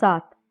7।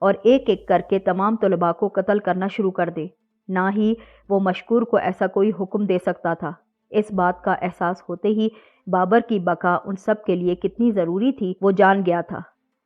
اور ایک ایک کر کے تمام طلباء کو قتل کرنا شروع کر دے۔ نہ ہی وہ مشکور کو ایسا کوئی حکم دے سکتا تھا۔ اس بات کا احساس ہوتے ہی بابر کی بقا ان سب کے لیے کتنی ضروری تھی وہ جان گیا تھا۔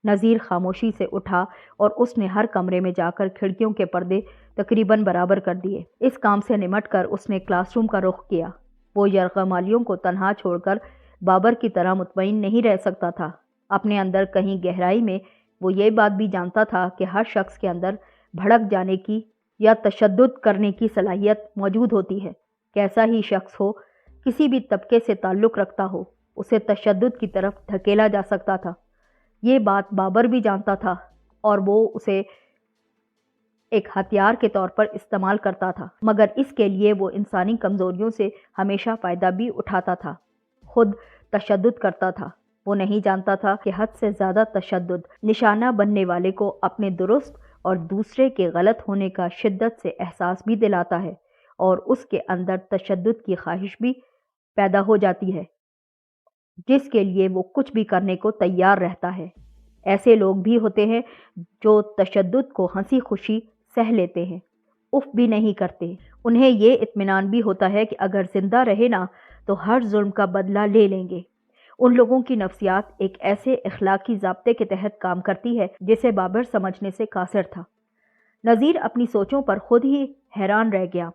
نذیر خاموشی سے اٹھا اور اس نے ہر کمرے میں جا کر کھڑکیوں کے پردے تقریباً برابر کر دیے۔ اس کام سے نمٹ کر اس نے کلاس روم کا رخ کیا۔ وہ یرغمالیوں کو تنہا چھوڑ کر بابر کی طرح مطمئن نہیں رہ سکتا تھا۔ اپنے اندر کہیں گہرائی میں وہ یہ بات بھی جانتا تھا کہ ہر شخص کے اندر بھڑک جانے کی یا تشدد کرنے کی صلاحیت موجود ہوتی ہے۔ کیسا ہی شخص ہو، کسی بھی طبقے سے تعلق رکھتا ہو، اسے تشدد کی طرف دھکیلا جا سکتا تھا۔ یہ بات بابر بھی جانتا تھا اور وہ اسے ایک ہتھیار کے طور پر استعمال کرتا تھا، مگر اس کے لیے وہ انسانی کمزوریوں سے ہمیشہ فائدہ بھی اٹھاتا تھا، خود تشدد کرتا تھا۔ وہ نہیں جانتا تھا کہ حد سے زیادہ تشدد نشانہ بننے والے کو اپنے درست اور دوسرے کے غلط ہونے کا شدت سے احساس بھی دلاتا ہے اور اس کے اندر تشدد کی خواہش بھی پیدا ہو جاتی ہے، جس کے لیے وہ کچھ بھی کرنے کو تیار رہتا ہے۔ ایسے لوگ بھی ہوتے ہیں جو تشدد کو ہنسی خوشی سہ لیتے ہیں، اف بھی نہیں کرتے۔ انہیں یہ اطمینان بھی ہوتا ہے کہ اگر زندہ رہے نا تو ہر ظلم کا بدلہ لے لیں گے۔ ان لوگوں کی نفسیات ایک ایسے اخلاقی ضابطے کے تحت کام کرتی ہے جسے بابر سمجھنے سے قاصر تھا۔ نذیر اپنی سوچوں پر خود ہی حیران رہ گیا۔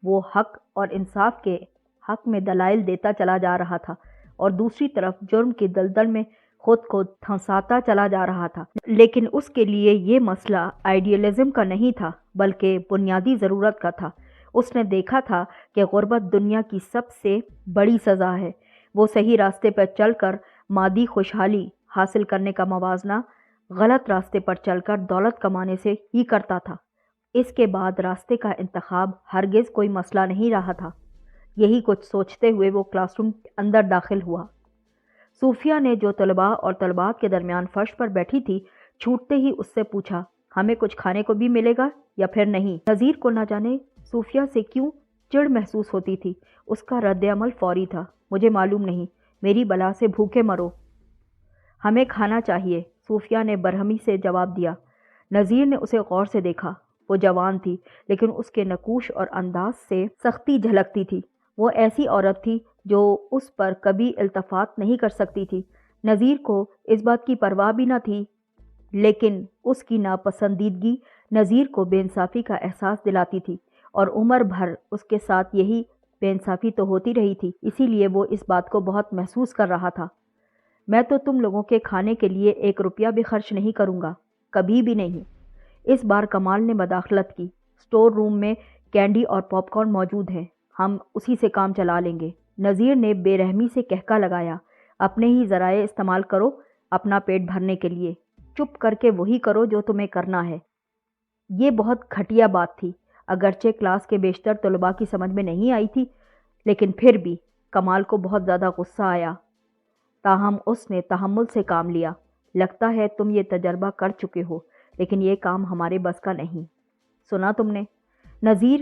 وہ حق اور انصاف کے حق میں دلائل دیتا چلا جا رہا تھا اور دوسری طرف جرم کی دلدل میں خود کو دھنساتا چلا جا رہا تھا، لیکن اس کے لیے یہ مسئلہ آئیڈیالزم کا نہیں تھا بلکہ بنیادی ضرورت کا تھا۔ اس نے دیکھا تھا کہ غربت دنیا کی سب سے بڑی سزا ہے۔ وہ صحیح راستے پر چل کر مادی خوشحالی حاصل کرنے کا موازنہ غلط راستے پر چل کر دولت کمانے سے ہی کرتا تھا۔ اس کے بعد راستے کا انتخاب ہرگز کوئی مسئلہ نہیں رہا تھا۔ یہی کچھ سوچتے ہوئے وہ کلاس روم کے اندر داخل ہوا۔ صوفیہ نے جو طلباء اور طلبات کے درمیان فرش پر بیٹھی تھی، چھوٹتے ہی اس سے پوچھا، ہمیں کچھ کھانے کو بھی ملے گا یا پھر نہیں؟ نذیر کو نہ جانے صوفیہ سے کیوں چڑ محسوس ہوتی تھی۔ اس کا رد عمل فوری تھا، مجھے معلوم نہیں، میری بلا سے بھوکے مرو، ہمیں کھانا چاہیے، صوفیہ نے برہمی سے جواب دیا۔ نذیر نے اسے غور سے دیکھا۔ وہ جوان تھی لیکن اس کے نقوش اور انداز سے سختی جھلکتی تھی۔ وہ ایسی عورت تھی جو اس پر کبھی التفات نہیں کر سکتی تھی۔ نذیر کو اس بات کی پرواہ بھی نہ تھی، لیکن اس کی ناپسندیدگی نذیر کو بے انصافی کا احساس دلاتی تھی اور عمر بھر اس کے ساتھ یہی بے انصافی تو ہوتی رہی تھی، اسی لیے وہ اس بات کو بہت محسوس کر رہا تھا۔ میں تو تم لوگوں کے کھانے کے لیے 1 روپیہ بھی خرچ نہیں کروں گا، کبھی بھی نہیں۔ اس بار کمال نے مداخلت کی، اسٹور روم میں کینڈی اور پاپ کارن موجود ہیں، ہم اسی سے کام چلا لیں گے۔ نذیر نے بے رحمی سے کہکا لگایا، اپنے ہی ذرائع استعمال کرو اپنا پیٹ بھرنے کے لیے، چپ کر کے وہی کرو جو تمہیں کرنا ہے۔ یہ بہت گھٹیا بات تھی، اگرچہ کلاس کے بیشتر طلباء کی سمجھ میں نہیں آئی تھی، لیکن پھر بھی کمال کو بہت زیادہ غصہ آیا۔ تاہم اس نے تحمل سے کام لیا۔ لگتا ہے تم یہ تجربہ کر چکے ہو، لیکن یہ کام ہمارے بس کا نہیں۔ سنا تم نے؟ نذیر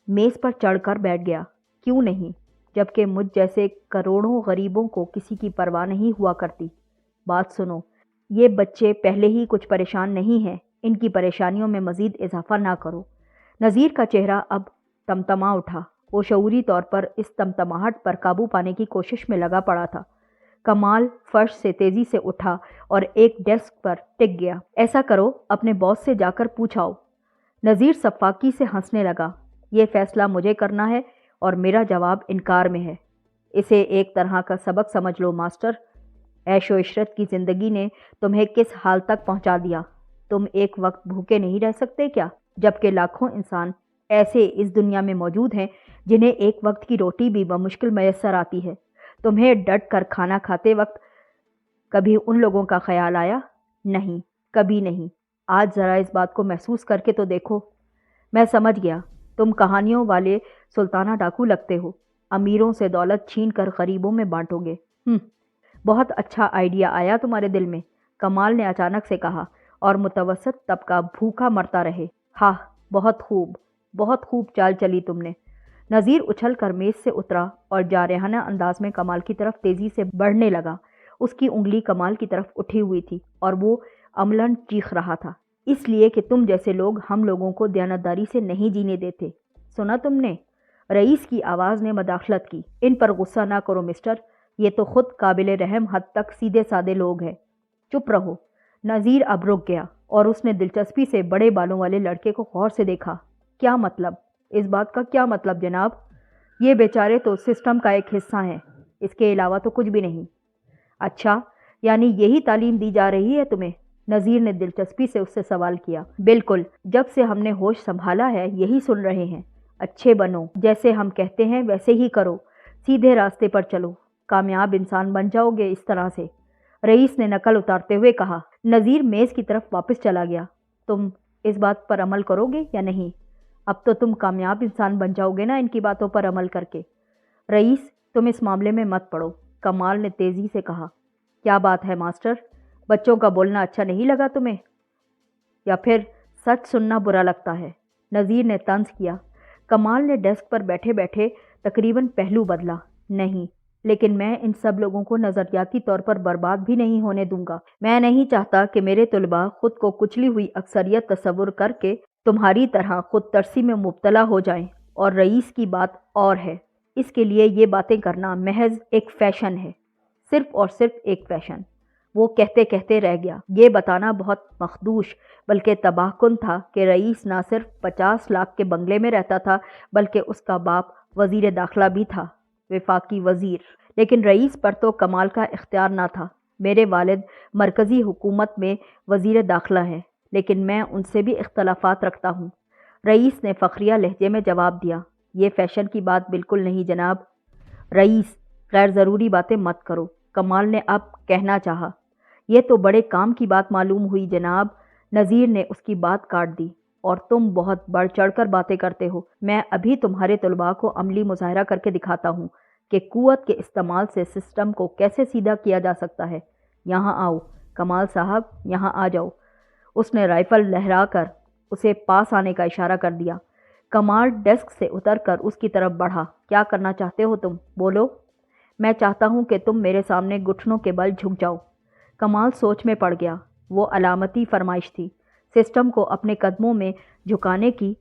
میز پر چڑھ کر بیٹھ گیا۔ کیوں نہیں، جبکہ مجھ جیسے کروڑوں غریبوں کو کسی کی پرواہ نہیں ہوا کرتی۔ بات سنو، یہ بچے پہلے ہی کچھ پریشان نہیں ہیں، ان کی پریشانیوں میں مزید اضافہ نہ کرو۔ نذیر کا چہرہ اب تمتما اٹھا۔ وہ شعوری طور پر اس تمتماہٹ پر قابو پانے کی کوشش میں لگا پڑا تھا۔ کمال فرش سے تیزی سے اٹھا اور ایک ڈیسک پر ٹک گیا۔ ایسا کرو، اپنے باس سے جا کر پوچھاؤ۔ نذیر سفاکی سے ہنسنے لگا۔ یہ فیصلہ مجھے کرنا ہے اور میرا جواب انکار میں ہے۔ اسے ایک طرح کا سبق سمجھ لو ماسٹر۔ عیش و عشرت کی زندگی نے تمہیں کس حال تک پہنچا دیا؟ تم ایک وقت بھوکے نہیں رہ سکتے کیا؟ جبکہ لاکھوں انسان ایسے اس دنیا میں موجود ہیں جنہیں ایک وقت کی روٹی بھی بمشکل میسر آتی ہے۔ تمہیں ڈٹ کر کھانا کھاتے وقت کبھی ان لوگوں کا خیال آیا؟ نہیں، کبھی نہیں۔ آج ذرا اس بات کو محسوس کر کے تو دیکھو۔ میں سمجھ گیا، تم کہانیوں والے سلطانہ ڈاکو لگتے ہو، امیروں سے دولت چھین کر غریبوں میں بانٹو گے۔ بہت اچھا آئیڈیا آیا تمہارے دل میں، کمال نے اچانک سے کہا، اور متوسط طبقہ بھوکا مرتا رہے۔ ہاں، بہت خوب چال چلی تم نے۔ نذیر اچھل کر میز سے اترا اور جارحانہ انداز میں کمال کی طرف تیزی سے بڑھنے لگا۔ اس کی انگلی کمال کی طرف اٹھی ہوئی تھی اور وہ عملاً چیخ رہا تھا۔ اس لیے کہ تم جیسے لوگ ہم لوگوں کو دیانتداری سے نہیں جینے دیتے۔ سنا تم نے؟ رئیس کی آواز نے مداخلت کی۔ ان پر غصہ نہ کرو مسٹر، یہ تو خود قابل رحم حد تک سیدھے سادے لوگ ہیں۔ چپ رہو۔ نذیر اب رک گیا اور اس نے دلچسپی سے بڑے بالوں والے لڑکے کو غور سے دیکھا۔ کیا مطلب؟ اس بات کا کیا مطلب جناب؟ یہ بیچارے تو سسٹم کا ایک حصہ ہیں، اس کے علاوہ تو کچھ بھی نہیں۔ اچھا، یعنی یہی تعلیم دی جا رہی ہے تمہیں؟ نذیر نے دلچسپی سے اس سے سوال کیا۔ بالکل، جب سے ہم نے ہوش سنبھالا ہے یہی سن رہے ہیں۔ اچھے بنو، جیسے ہم کہتے ہیں ویسے ہی کرو، سیدھے راستے پر چلو، کامیاب انسان بن جاؤ گے اس طرح سے، رئیس نے نقل اتارتے ہوئے کہا۔ نذیر میز کی طرف واپس چلا گیا۔ تم اس بات پر عمل کرو گے یا نہیں؟ اب تو تم کامیاب انسان بن جاؤ گے نا ان کی باتوں پر عمل کر کے۔ رئیس، تم اس معاملے میں مت پڑو، کمال نے تیزی سے کہا۔ کیا بات ہے ماسٹر؟ بچوں کا بولنا اچھا نہیں لگا تمہیں، یا پھر سچ سننا برا لگتا ہے؟ نذیر نے طنز کیا۔ کمال نے ڈیسک پر بیٹھے بیٹھے تقریباً پہلو بدلا۔ نہیں، لیکن میں ان سب لوگوں کو نظریاتی طور پر برباد بھی نہیں ہونے دوں گا۔ میں نہیں چاہتا کہ میرے طلباء خود کو کچلی ہوئی اکثریت تصور کر کے تمہاری طرح خود ترسی میں مبتلا ہو جائیں۔ اور رئیس کی بات اور ہے، اس کے لیے یہ باتیں کرنا محض ایک فیشن ہے، صرف اور صرف ایک فیشن۔ وہ کہتے کہتے رہ گیا۔ یہ بتانا بہت مخدوش بلکہ تباہ کن تھا کہ رئیس نہ صرف 50 لاکھ کے بنگلے میں رہتا تھا بلکہ اس کا باپ وزیر داخلہ بھی تھا، وفاقی وزیر۔ لیکن رئیس پر تو کمال کا اختیار نہ تھا۔ میرے والد مرکزی حکومت میں وزیر داخلہ ہیں، لیکن میں ان سے بھی اختلافات رکھتا ہوں۔ رئیس نے فخریہ لہجے میں جواب دیا۔ یہ فیشن کی بات بالکل نہیں جناب۔ رئیس، غیر ضروری باتیں مت کرو، کمال نے اب کہنا چاہا۔ یہ تو بڑے کام کی بات معلوم ہوئی جناب، نذیر نے اس کی بات کاٹ دی۔ اور تم بہت بڑھ چڑھ کر باتیں کرتے ہو۔ میں ابھی تمہارے طلباء کو عملی مظاہرہ کر کے دکھاتا ہوں کہ قوت کے استعمال سے سسٹم کو کیسے سیدھا کیا جا سکتا ہے۔ یہاں آؤ کمال صاحب، یہاں آ جاؤ۔ اس نے رائفل لہرا کر اسے پاس آنے کا اشارہ کر دیا۔ کمال ڈیسک سے اتر کر اس کی طرف بڑھا۔ کیا کرنا چاہتے ہو تم؟ بولو۔ میں چاہتا ہوں کہ تم میرے سامنے گھٹنوں کے بل جھک جاؤ۔ کمال سوچ میں پڑ گیا۔ وہ علامتی فرمائش تھی، سسٹم کو اپنے قدموں میں جھکانے کی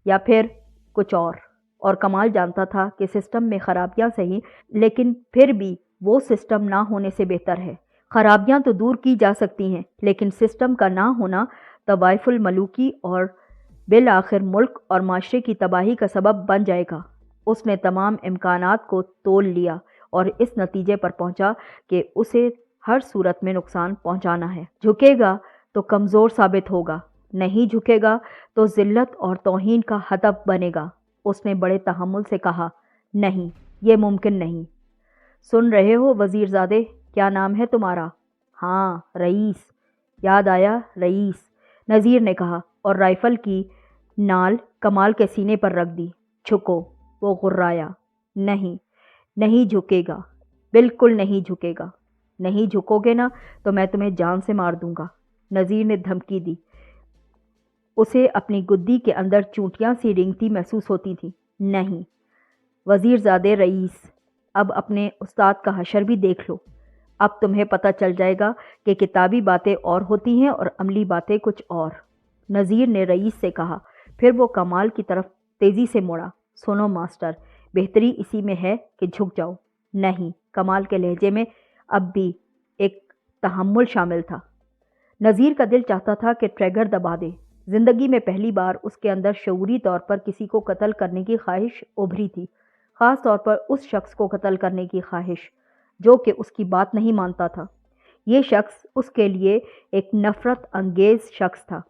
یا پھر کچھ اور کمال جانتا تھا کہ سسٹم میں خرابیاں صحیح، لیکن پھر بھی وہ سسٹم نہ ہونے سے بہتر ہے۔ خرابیاں تو دور کی جا سکتی ہیں، لیکن سسٹم کا نہ ہونا طوائف الملوکی اور بالآخر ملک اور معاشرے کی تباہی کا سبب بن جائے گا۔ اس نے تمام امکانات کو تول لیا اور اس نتیجے پر پہنچا کہ اسے ہر صورت میں نقصان پہنچانا ہے۔ جھکے گا تو کمزور ثابت ہوگا، نہیں جھکے گا تو ذلت اور توہین کا ہدف بنے گا۔ اس نے بڑے تحمل سے کہا، نہیں، یہ ممکن نہیں۔ سن رہے ہو وزیر زادے، کیا نام ہے تمہارا؟ ہاں، رئیس۔ یاد آیا، رئیس، نذیر نے کہا اور رائفل کی نال کمال کے سینے پر رکھ دی۔ جھکو۔ وہ غرایا۔ نہیں، نہیں جھکے گا، بالکل نہیں جھکے گا۔ نہیں جھکو گے نا تو میں تمہیں جان سے مار دوں گا، نذیر نے دھمکی دی۔ اسے اپنی گدی کے اندر چونٹیاں سی رینگتی محسوس ہوتی تھی۔ نہیں، وزیر زادے رئیس، اب اپنے استاد کا حشر بھی دیکھ لو۔ اب تمہیں پتہ چل جائے گا کہ کتابی باتیں اور ہوتی ہیں اور عملی باتیں کچھ اور، نذیر نے رئیس سے کہا۔ پھر وہ کمال کی طرف تیزی سے مڑا۔ سنو ماسٹر، بہتری اسی میں ہے کہ جھک جاؤ۔ نہیں، کمال کے لہجے میں اب بھی ایک تحمل شامل تھا۔ نذیر کا دل چاہتا تھا کہ ٹریگر دبا دے۔ زندگی میں پہلی بار اس کے اندر شعوری طور پر کسی کو قتل کرنے کی خواہش ابھری تھی، خاص طور پر اس شخص کو قتل کرنے کی خواہش جو کہ اس کی بات نہیں مانتا تھا۔ یہ شخص اس کے لیے ایک نفرت انگیز شخص تھا۔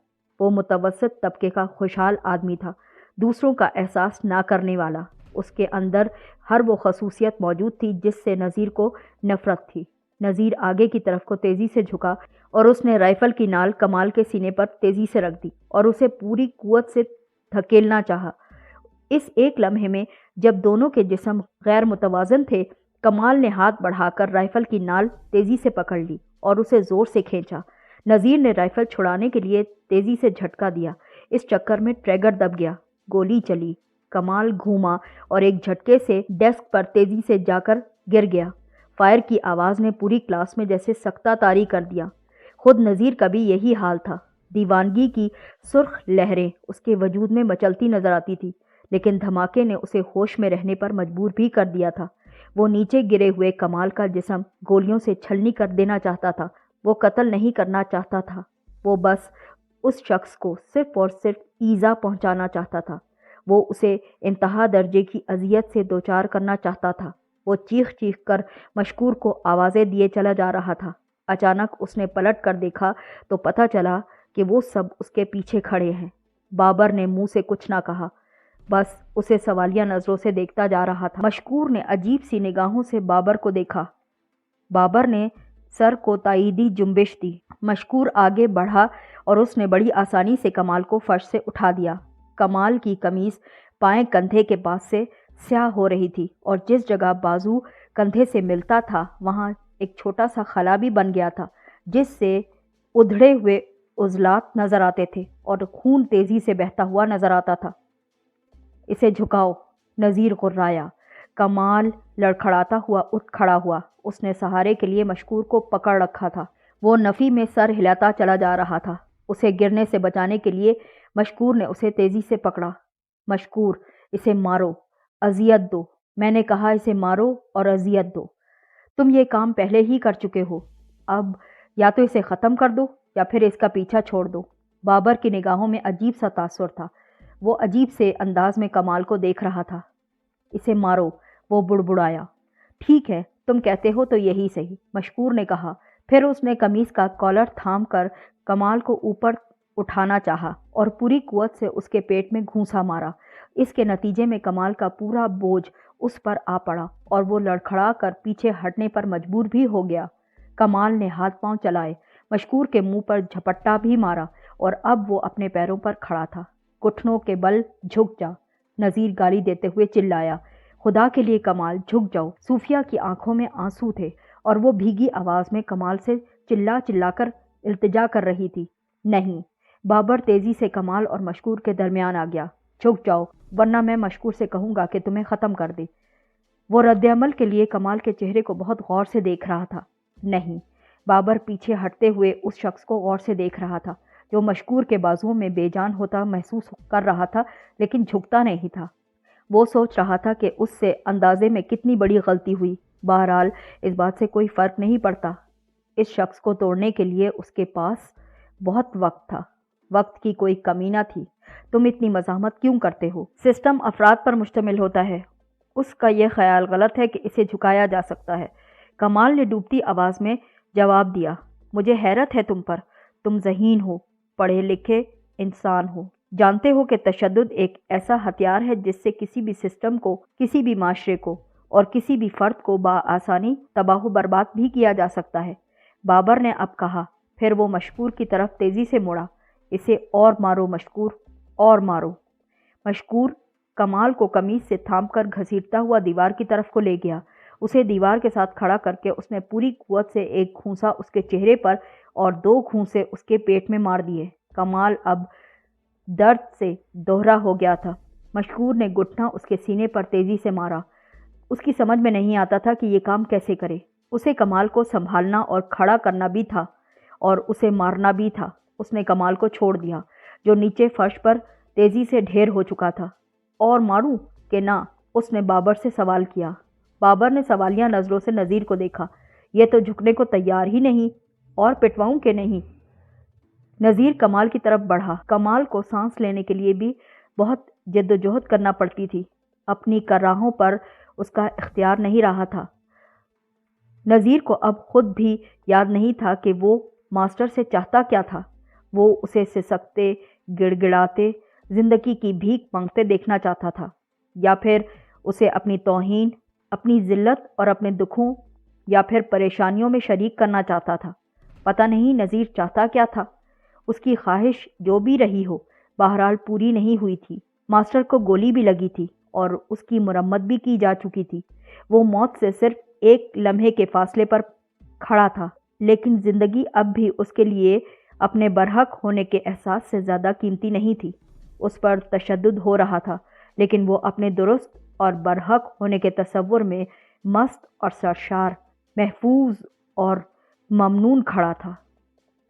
وہ متوسط طبقے کا خوشحال آدمی تھا، دوسروں کا احساس نہ کرنے والا۔ اس کے اندر ہر وہ خصوصیت موجود تھی جس سے نذیر کو نفرت تھی۔ نذیر آگے کی طرف کو تیزی سے جھکا اور اس نے رائفل کی نال کمال کے سینے پر تیزی سے رکھ دی اور اسے پوری قوت سے دھکیلنا چاہا۔ اس ایک لمحے میں جب دونوں کے جسم غیر متوازن تھے، کمال نے ہاتھ بڑھا کر رائفل کی نال تیزی سے پکڑ لی اور اسے زور سے کھینچا۔ نذیر نے رائفل چھڑانے کے لیے تیزی سے جھٹکا دیا۔ اس چکر میں ٹریگر دب گیا، گولی چلی۔ کمال گھوما اور ایک جھٹکے سے ڈیسک پر تیزی سے جا کر گر گیا۔ فائر کی آواز نے پوری کلاس میں جیسے سکتہ طاری کر دیا۔ خود نذیر کا بھی یہی حال تھا۔ دیوانگی کی سرخ لہریں اس کے وجود میں مچلتی نظر آتی تھی، لیکن دھماکے نے اسے ہوش میں رہنے پر مجبور بھی کر دیا تھا۔ وہ نیچے گرے ہوئے کمال کا جسم گولیوں سے چھلنی کر دینا چاہتا تھا۔ وہ قتل نہیں کرنا چاہتا تھا، وہ بس اس شخص کو صرف اور صرف ایذا پہنچانا چاہتا تھا۔ وہ اسے انتہا درجے کی اذیت سے دوچار کرنا چاہتا تھا۔ وہ چیخ چیخ کر مشکور کو آوازیں دیے چلا جا رہا تھا۔ اچانک اس نے پلٹ کر دیکھا تو پتہ چلا کہ وہ سب اس کے پیچھے کھڑے ہیں۔ بابر نے منہ سے کچھ نہ کہا، بس اسے سوالیہ نظروں سے دیکھتا جا رہا تھا۔ مشکور نے عجیب سی نگاہوں سے بابر کو دیکھا۔ بابر نے سر کو تائیدی جنبش دی۔ مشکور آگے بڑھا اور اس نے بڑی آسانی سے کمال کو فرش سے اٹھا دیا۔ کمال کی قمیض پائیں کندھے کے پاس سے سیاہ ہو رہی تھی اور جس جگہ بازو کندھے سے ملتا تھا وہاں ایک چھوٹا سا خلا بھی بن گیا تھا جس سے ادھڑے ہوئے عضلات نظر آتے تھے اور خون تیزی سے بہتا ہوا نظر آتا تھا۔ اسے جھکاؤ، نذیر غرایا۔ کمال لڑکھڑاتا ہوا اٹھ کھڑا ہوا۔ اس نے سہارے کے لیے مشکور کو پکڑ رکھا تھا۔ وہ نفی میں سر ہلاتا چلا جا رہا تھا۔ اسے گرنے سے بچانے کے لیے مشکور نے اسے تیزی سے پکڑا۔ مشکور، اسے مارو، اذیت دو، میں نے کہا اسے مارو اور اذیت دو۔ تم یہ کام پہلے ہی کر چکے ہو، اب یا تو اسے ختم کر دو یا پھر اس کا پیچھا چھوڑ دو۔ بابر کی نگاہوں میں عجیب سا تاثر تھا۔ وہ عجیب سے انداز میں کمال کو دیکھ رہا تھا۔ اسے مارو، وہ بڑبڑایا۔ ٹھیک ہے، تم کہتے ہو تو یہی صحیح، مشکور نے کہا۔ پھر اس نے قمیص کا کالر تھام کر کمال کو اوپر اٹھانا چاہا اور پوری قوت سے اس کے پیٹ میں گھونسا مارا۔ اس کے نتیجے میں کمال کا پورا بوجھ اس پر آ پڑا اور وہ لڑکھڑا کر پیچھے ہٹنے پر مجبور بھی ہو گیا۔ کمال نے ہاتھ پاؤں چلائے، مشکور کے منہ پر جھپٹا بھی مارا اور اب وہ اپنے پیروں پر کھڑا تھا۔ گھٹنوں کے بل جھک جا، نذیر گالی دیتے ہوئے چلایا۔ خدا کے لیے کمال جھک جاؤ۔ صوفیہ کی آنکھوں میں آنسو تھے اور وہ بھیگی آواز میں کمال سے چلا چلا کر التجا کر رہی تھی۔ نہیں، بابر تیزی سے کمال اور مشکور کے درمیان آ گیا۔ جھک جاؤ ورنہ میں مشکور سے کہوں گا کہ تمہیں ختم کر دے۔ وہ رد عمل کے لیے کمال کے چہرے کو بہت غور سے دیکھ رہا تھا۔ نہیں، بابر پیچھے ہٹتے ہوئے اس شخص کو غور سے دیکھ رہا تھا جو مشکور کے بازوؤں میں بے جان ہوتا محسوس کر رہا تھا لیکن جھکتا نہیں تھا۔ وہ سوچ رہا تھا کہ اس سے اندازے میں کتنی بڑی غلطی ہوئی۔ بہرحال اس بات سے کوئی فرق نہیں پڑتا۔ اس شخص کو توڑنے کے لیے اس کے پاس بہت وقت تھا، وقت کی کوئی کمی نہ تھی۔ تم اتنی مزاحمت کیوں کرتے ہو؟ سسٹم افراد پر مشتمل ہوتا ہے، اس کا یہ خیال غلط ہے کہ اسے جھکایا جا سکتا ہے۔ کمال نے ڈوبتی آواز میں جواب دیا۔ مجھے حیرت ہے تم پر، تم ذہین ہو، پڑھے لکھے انسان ہو، جانتے ہو کہ تشدد ایک ایسا ہتھیار ہے جس سے کسی بھی سسٹم کو، کسی بھی معاشرے کو اور کسی بھی فرد کو بآسانی تباہ و برباد بھی کیا جا سکتا ہے۔ بابر نے اب کہا، پھر وہ مشکور کی طرف تیزی سے مڑا۔ اسے اور مارو مشکور، اور مارو۔ مشکور کمال کو قمیص سے تھام کر گھسیٹتا ہوا دیوار کی طرف کو لے گیا۔ اسے دیوار کے ساتھ کھڑا کر کے اس نے پوری قوت سے ایک گھونسا اس کے چہرے پر اور 2 گھونسے اس کے پیٹ میں مار دیے۔ کمال اب درد سے دوہرا ہو گیا تھا۔ مشکور نے گھٹنا اس کے سینے پر تیزی سے مارا۔ اس کی سمجھ میں نہیں آتا تھا کہ یہ کام کیسے کرے۔ اسے کمال کو سنبھالنا اور کھڑا کرنا بھی تھا اور اسے مارنا بھی تھا۔ اس نے کمال کو چھوڑ دیا جو نیچے فرش پر تیزی سے ڈھیر ہو چکا تھا۔ اور ماروں کہ نہ؟ اس نے بابر سے سوال کیا۔ بابر نے سوالیہ نظروں سے نذیر کو دیکھا۔ یہ تو جھکنے کو تیار ہی نہیں، اور پٹواؤں کہ نہیں؟ نذیر کمال کی طرف بڑھا۔ کمال کو سانس لینے کے لیے بھی بہت جدوجہد کرنا پڑتی تھی۔ اپنی کراہوں پر اس کا اختیار نہیں رہا تھا۔ نذیر کو اب خود بھی یاد نہیں تھا کہ وہ ماسٹر سے چاہتا کیا تھا۔ وہ اسے سسکتے، گڑ گڑاتے، زندگی کی بھیک مانگتے دیکھنا چاہتا تھا، یا پھر اسے اپنی توہین، اپنی ذلت اور اپنے دکھوں یا پھر پریشانیوں میں شریک کرنا چاہتا تھا۔ پتہ نہیں نذیر چاہتا کیا تھا۔ اس کی خواہش جو بھی رہی ہو، بہرحال پوری نہیں ہوئی تھی۔ ماسٹر کو گولی بھی لگی تھی اور اس کی مرمت بھی کی جا چکی تھی۔ وہ موت سے صرف ایک لمحے کے فاصلے پر کھڑا تھا، لیکن زندگی اب بھی اس کے لیے اپنے برحق ہونے کے احساس سے زیادہ قیمتی نہیں تھی۔ اس پر تشدد ہو رہا تھا، لیکن وہ اپنے درست اور برحق ہونے کے تصور میں مست اور سرشار، محفوظ اور ممنون کھڑا تھا۔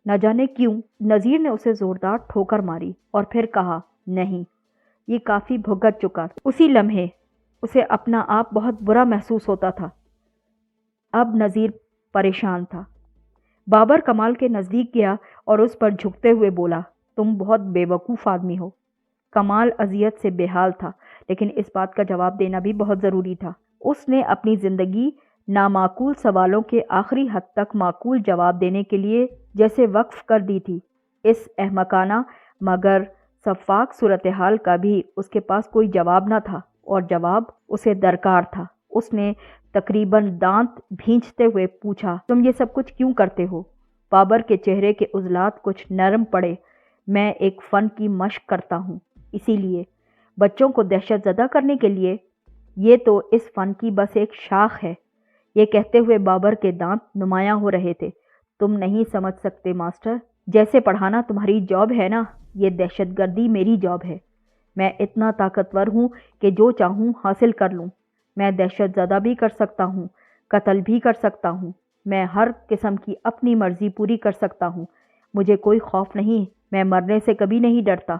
نہ جانے کیوں نذیر نے اسے زوردار ٹھوکر ماری اور پھر کہا نہیں، یہ کافی بھگت چکا۔ اسی لمحے اسے اپنا آپ بہت برا محسوس ہوتا تھا۔ اب نذیر پریشان تھا۔ بابر کمال کے نزدیک گیا اور اس پر جھکتے ہوئے بولا، تم بہت بے وقوف آدمی ہو۔ کمال اذیت سے بے حال تھا، لیکن اس بات کا جواب دینا بھی بہت ضروری تھا۔ اس نے اپنی زندگی نامعقول سوالوں کے آخری حد تک معقول جواب دینے کے لیے جیسے وقف کر دی تھی۔ اس احمقانہ مگر شفاق صورتحال کا بھی اس کے پاس کوئی جواب نہ تھا، اور جواب اسے درکار تھا۔ اس نے تقریباً دانت بھینچتے ہوئے پوچھا، تم یہ سب کچھ کیوں کرتے ہو؟ بابر کے چہرے کے عضلات کچھ نرم پڑے۔ میں ایک فن کی مشق کرتا ہوں، اسی لیے۔ بچوں کو دہشت زدہ کرنے کے لیے؟ یہ تو اس فن کی بس ایک شاخ ہے۔ یہ کہتے ہوئے بابر کے دانت نمایاں ہو رہے تھے۔ تم نہیں سمجھ سکتے ماسٹر، جیسے پڑھانا تمہاری جاب ہے نا، یہ دہشت گردی میری جاب ہے۔ میں اتنا طاقتور ہوں کہ جو چاہوں حاصل کر لوں۔ میں دہشت زدہ بھی کر سکتا ہوں، قتل بھی کر سکتا ہوں، میں ہر قسم کی اپنی مرضی پوری کر سکتا ہوں۔ مجھے کوئی خوف نہیں، میں مرنے سے کبھی نہیں ڈرتا۔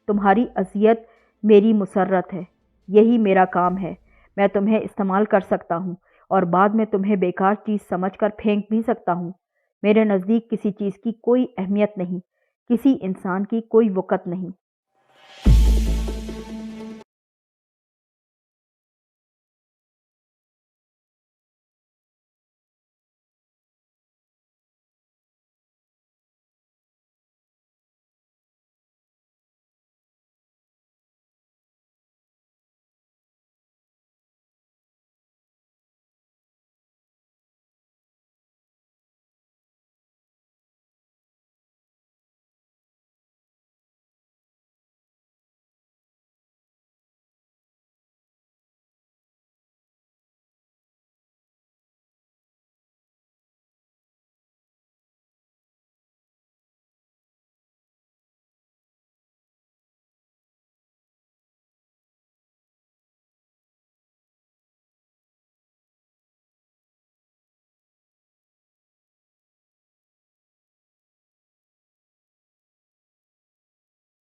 تمہاری اذیت میری مسرت ہے، یہی میرا کام ہے۔ میں تمہیں استعمال کر سکتا ہوں اور بعد میں تمہیں بیکار چیز سمجھ کر پھینک بھی سکتا ہوں۔ میرے نزدیک کسی چیز کی کوئی اہمیت نہیں، کسی انسان کی کوئی وقت نہیں۔